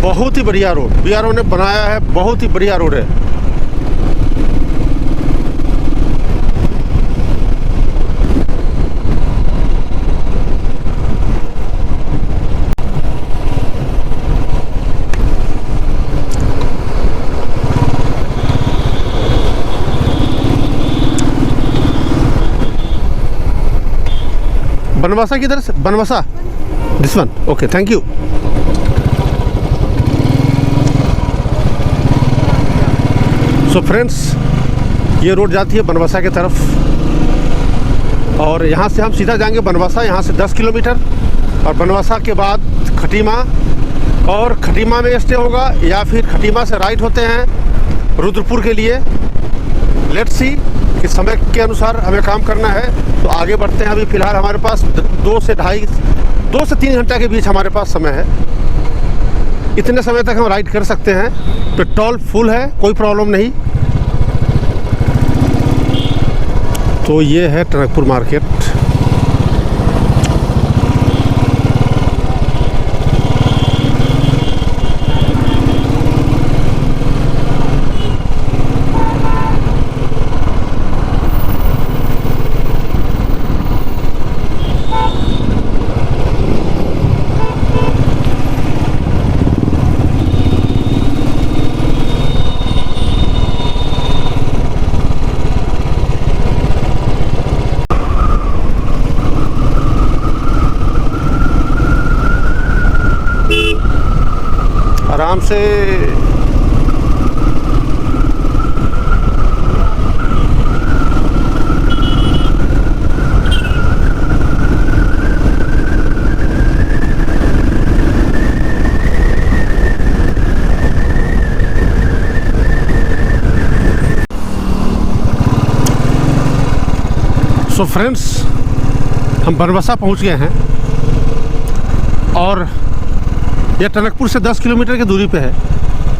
बहुत ही बढ़िया रोड BRO ने बनाया है, बहुत ही बढ़िया रोड है। बनवासा किधर से? Banbasa, this one, okay, thank you. So friends, ये रोड जाती है बनवासा की तरफ और यहाँ से हम सीधा जाएंगे बनवासा। यहाँ से 10 किलोमीटर और बनवासा के बाद खटीमा, और खटीमा में स्टे होगा या फिर खटीमा से राइट होते हैं रुद्रपुर के लिए। लेट्स सी कि समय के अनुसार हमें काम करना है, तो आगे बढ़ते हैं। अभी फ़िलहाल हमारे पास 2 से 3 घंटा के बीच हमारे पास समय है। इतने समय तक हम राइड कर सकते हैं। पेट्रोल फुल है, कोई प्रॉब्लम नहीं। तो ये है टनकपुर मार्केट। आराम से सो फ्रेंड्स, हम बनवासा पहुंच गए हैं और यह टनकपुर से 10 किलोमीटर की दूरी पे है।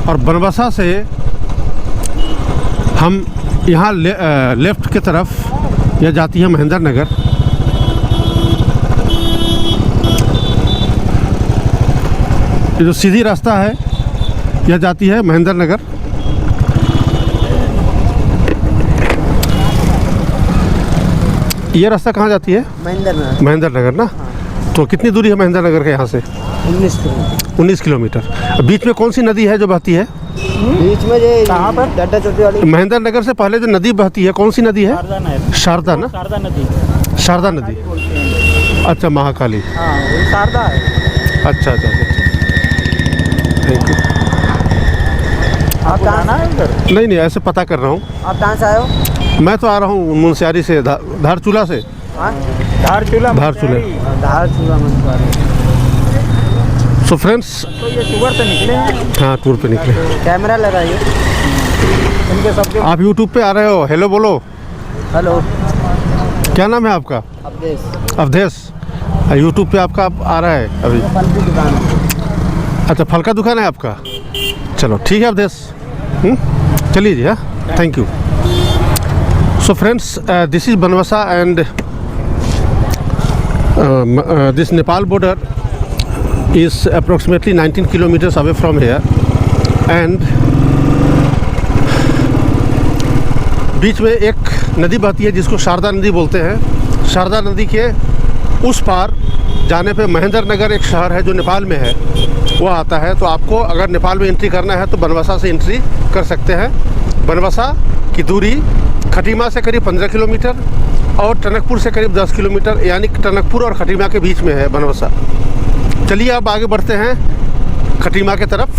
और बनवासा से हम यहाँ लेफ्ट की तरफ यह जाती है महेंद्र नगर। ये जो सीधी रास्ता है यह जाती है महेंद्र नगर। ये रास्ता कहाँ जाती है? महेंद्र नगर ना। तो कितनी दूरी है महेंद्र नगर के यहाँ से? 19 किलोमीटर। बीच में कौन सी नदी है जो बहती है? बीच में जो कहाँ पर डड्डा चोटी वाली महेंद्र नगर से पहले जो नदी बहती है कौन सी नदी है? शारदा ना? शारदा नदी। अच्छा, महाकाली। शारदा है। अच्छा अच्छा, थैंक यू। आप कहाँ है उधर? नहीं, ऐसे पता कर रहा हूँ। आप कहाँ से आए हो? मैं तो आ रहा हूँ मुंशियारी से, धारचूला से। धारचूला सो फ्रेंड्स, तो ये टूर पे निकले हैं। हाँ, टूर पे निकले। कैमरा लगाइए इनके सबके। आप यूट्यूब पे आ रहे हो? हेलो बोलो। हेलो, क्या नाम है आपका? अवधेश। यूट्यूब पे आपका आ रहा है अभी? फल की दुकान है। अच्छा, फल का दुकान है आपका? चलो ठीक है अवधेश, चलिए जी। हाँ, thank you. So friends, this is Banbasa and this Nepal border is approximately 19 kilometers away from here, and बीच में एक नदी बहती है जिसको शारदा नदी बोलते हैं। शारदा नदी के उस पार जाने पे महेंद्र नगर एक शहर है जो नेपाल में है, वो आता है। तो आपको अगर नेपाल में एंट्री करना है तो बनवासा से एंट्री कर सकते हैं। बनवासा की दूरी खटीमा से करीब 15 किलोमीटर और टनकपुर से करीब 10 किलोमीटर, यानी टनकपुर और खटीमा के बीच में है बनवासा। चलिए अब आगे बढ़ते हैं खटीमा के तरफ।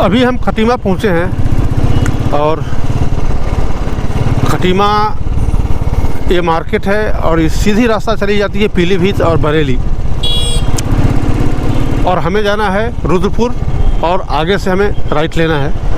अभी हम खटीमा पहुँचे हैं और खटीमा ये मार्केट है और सीधी रास्ता चली जाती है पीलीभीत और बरेली, और हमें जाना है रुद्रपुर और आगे से हमें राइट लेना है।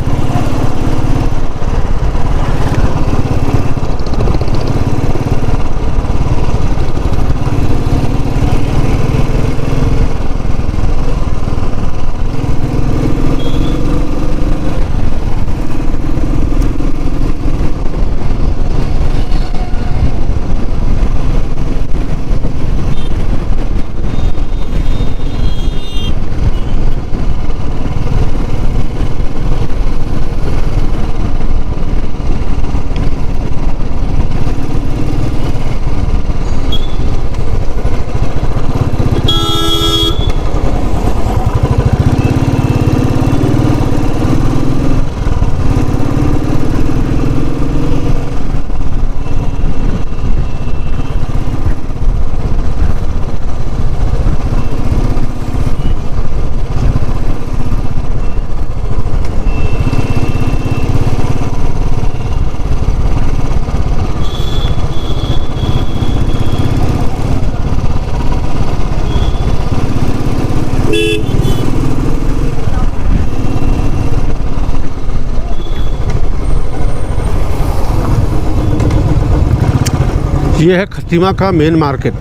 ये है खतीमा का मेन मार्केट।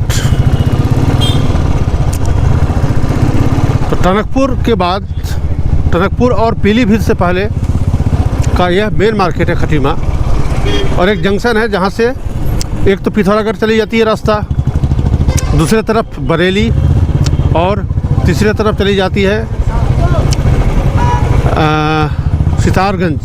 तो टनकपुर के बाद, टनकपुर और पीलीभीत से पहले का यह मेन मार्केट है खतीमा। और एक जंक्शन है जहाँ से एक तो पिथौरागढ़ चली जाती है रास्ता, दूसरी तरफ बरेली, और तीसरी तरफ चली जाती है सितारगंज।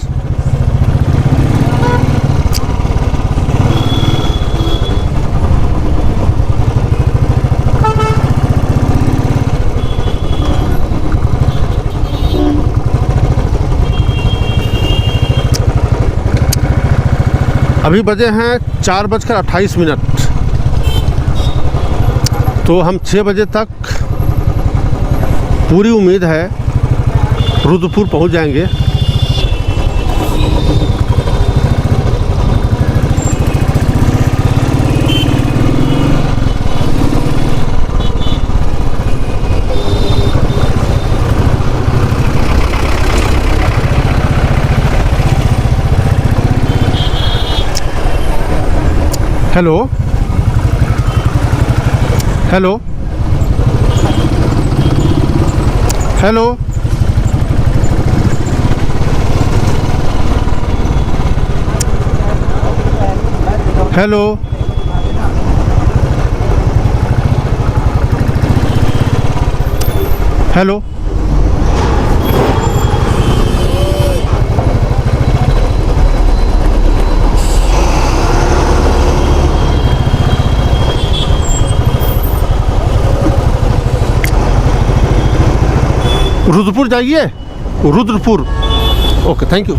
अभी बजे हैं 4:28। तो हम 6 बजे तक पूरी उम्मीद है रुद्रपुर पहुंच जाएंगे। Hello hello hello hello hello Rudrapur जाइए, Rudrapur. Okay, thank you.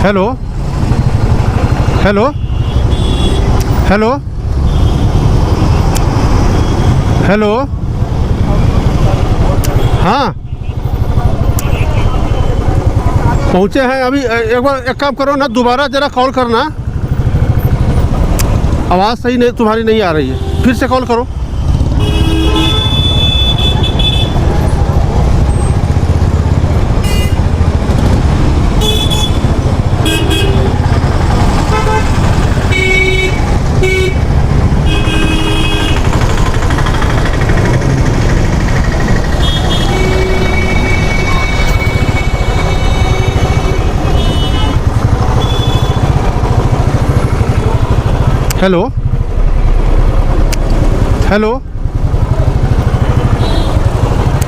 Hello hello hello hello, हाँ पहुँचे हैं अभी। एक बार एक काम करो ना, दोबारा ज़रा कॉल करना। आवाज़ सही नहीं तुम्हारी नहीं आ रही है, फिर से कॉल करो। हेलो हेलो,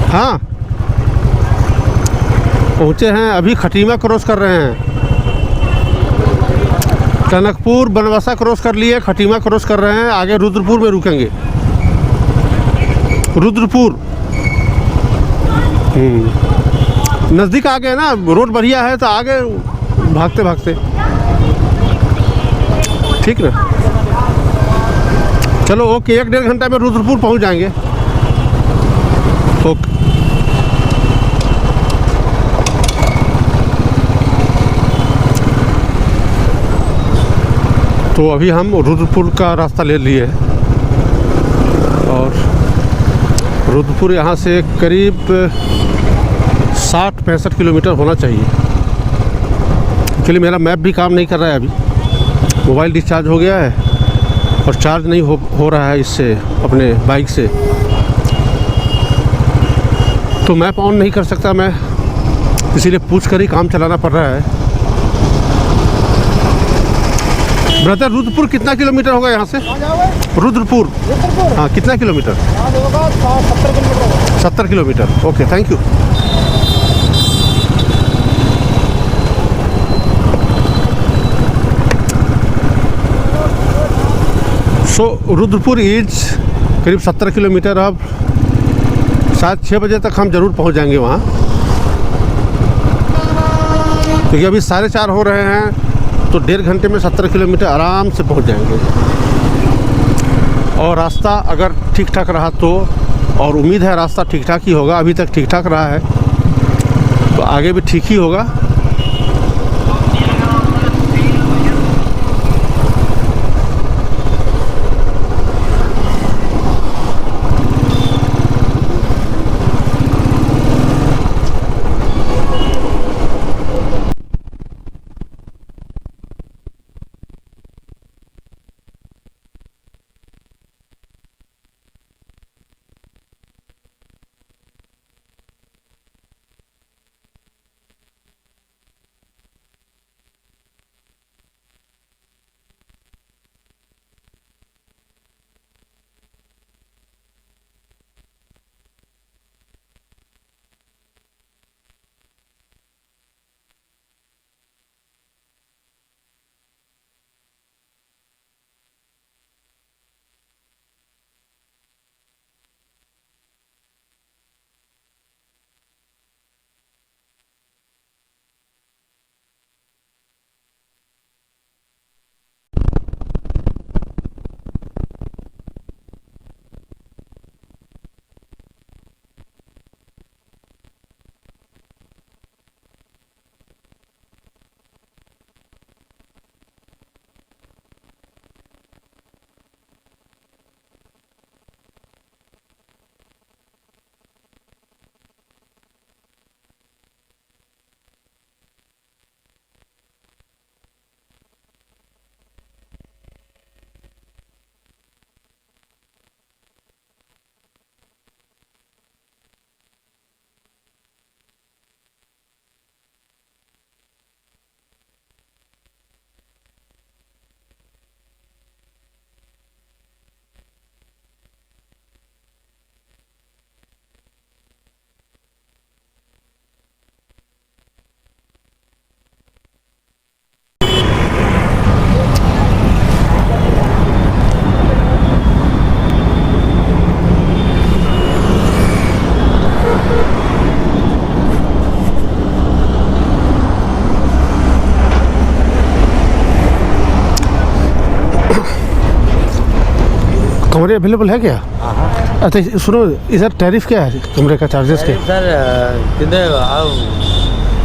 हाँ पहुँचे हैं अभी। खतीमा क्रॉस कर रहे हैं, टनकपुर बनवासा क्रॉस कर लिए, खतीमा क्रॉस कर रहे हैं। आगे रुद्रपुर में रुकेंगे। रुद्रपुर नज़दीक आ गए ना, रोड बढ़िया है तो आगे भागते भागते, ठीक ना। चलो ओके, 1-1.5 घंटा में रुद्रपुर पहुंच जाएंगे। ओके, तो अभी हम रुद्रपुर का रास्ता ले लिए और रुद्रपुर यहाँ से करीब 60-65 किलोमीटर होना चाहिए। एक्चुअली मेरा मैप भी काम नहीं कर रहा है अभी, मोबाइल डिस्चार्ज हो गया है और चार्ज नहीं हो रहा है इससे, अपने बाइक से, तो मैप ऑन नहीं कर सकता मैं, इसीलिए पूछ कर ही काम चलाना पड़ रहा है। ब्रदर, रुद्रपुर कितना किलोमीटर होगा यहाँ से? रुद्रपुर हाँ, कितना kilometre? 70 kilometre. Okay, thank you. So Rudrapur is करीब 70 किलोमीटर। अब शायद 6 बजे तक हम ज़रूर पहुंच जाएंगे वहाँ, क्योंकि अभी 4:30 हो रहे हैं, तो 1.5 घंटे में 70 किलोमीटर आराम से पहुंच जाएंगे। और रास्ता अगर ठीक ठाक रहा तो, और उम्मीद है रास्ता ठीक ठाक ही होगा, अभी तक ठीक ठाक रहा है तो आगे भी ठीक ही होगा। कमरे अवेलेबल है क्या? अच्छा सुनो, इधर टैरिफ क्या है कमरे का, चार्जेस क्या? सर कितने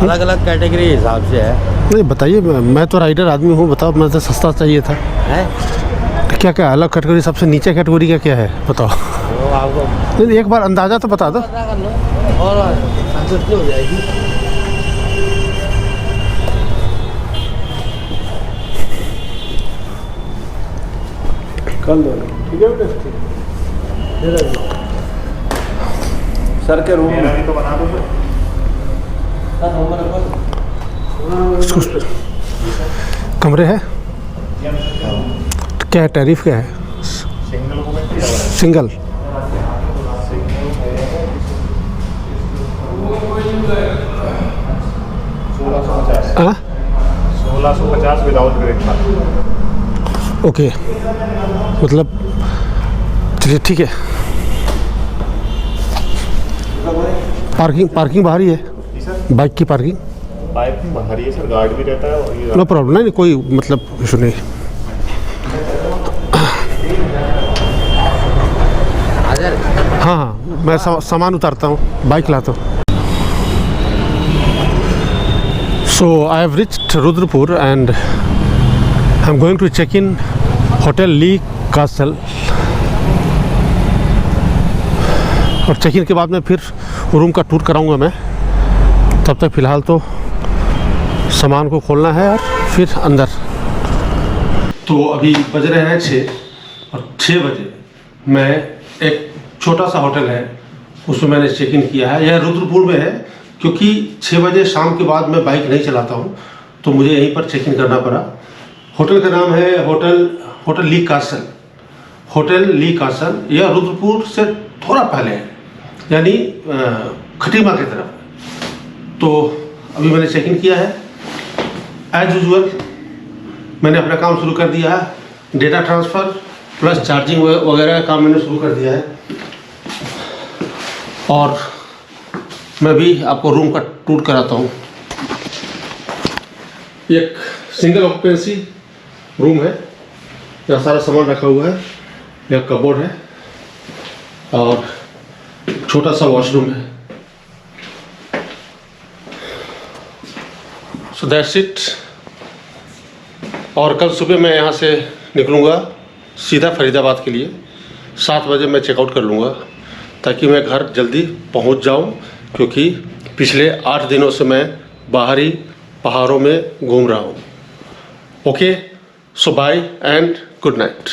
अलग अलग कैटेगरी हिसाब से है। नहीं बताइए, मैं तो राइडर आदमी हूँ, बताओ, मुझे तो सस्ता चाहिए था। क्या क्या अलग कैटेगरी, सबसे नीचे कैटेगरी का क्या है बताओ? वो आपको नहीं एक बार अंदाज़ा तो बता दो। पता कर लो और संतुष्टि हो जाएगी। कल दो, ठीक है बेटा। सर के रूम में तो बना दो कमरे है क्या है, टैरिफ क्या है? सिंगल हाँ 1650 विदाउट ब्रेकफास्ट। ओके, मतलब चलिए ठीक है। पार्किंग बाहर ही है, बाइक की पार्किंग बाइक बाहर ही है सर, गार्ड भी रहता है और ये नो प्रॉब्लम, नहीं कोई मतलब इशू नहीं। हाँ हाँ मैं सामान उतारता हूँ, बाइक लाता हूँ। So I have reached Rudrapur and I am going to check in hotel Le Castle. और चेक इन के बाद में फिर रूम का टूर कराऊंगा मैं। तब तक फ़िलहाल तो सामान को खोलना है और फिर अंदर। तो अभी बज रहे हैं 6 और 6 बजे मैं एक छोटा सा होटल है उसमें मैंने चेक इन किया है। यह रुद्रपुर में है क्योंकि 6 बजे शाम के बाद मैं बाइक नहीं चलाता हूँ, तो मुझे यहीं पर चेक इन करना पड़ा। होटल का नाम है hotel Le castle. Hotel Le castle यह रुद्रपुर से थोड़ा पहले है, यानी खटीमा की तरफ। तो अभी मैंने चेक इन किया है। एज यूजुअल मैंने अपना काम शुरू कर दिया है, डेटा ट्रांसफ़र प्लस चार्जिंग वगैरह का काम मैंने शुरू कर दिया है। और मैं भी आपको रूम का टूर कराता हूँ। एक सिंगल ऑक्यूपेंसी रूम है, यहाँ सारा सामान रखा हुआ है, यह कबोर्ड है और छोटा सा वॉशरूम है। So that's it. और कल सुबह मैं यहाँ से निकलूँगा सीधा फरीदाबाद के लिए। 7 बजे मैं चेकआउट कर लूँगा ताकि मैं घर जल्दी पहुँच जाऊँ, क्योंकि पिछले 8 दिनों से मैं बाहरी पहाड़ों में घूम रहा हूँ। Okay, so bye and good night.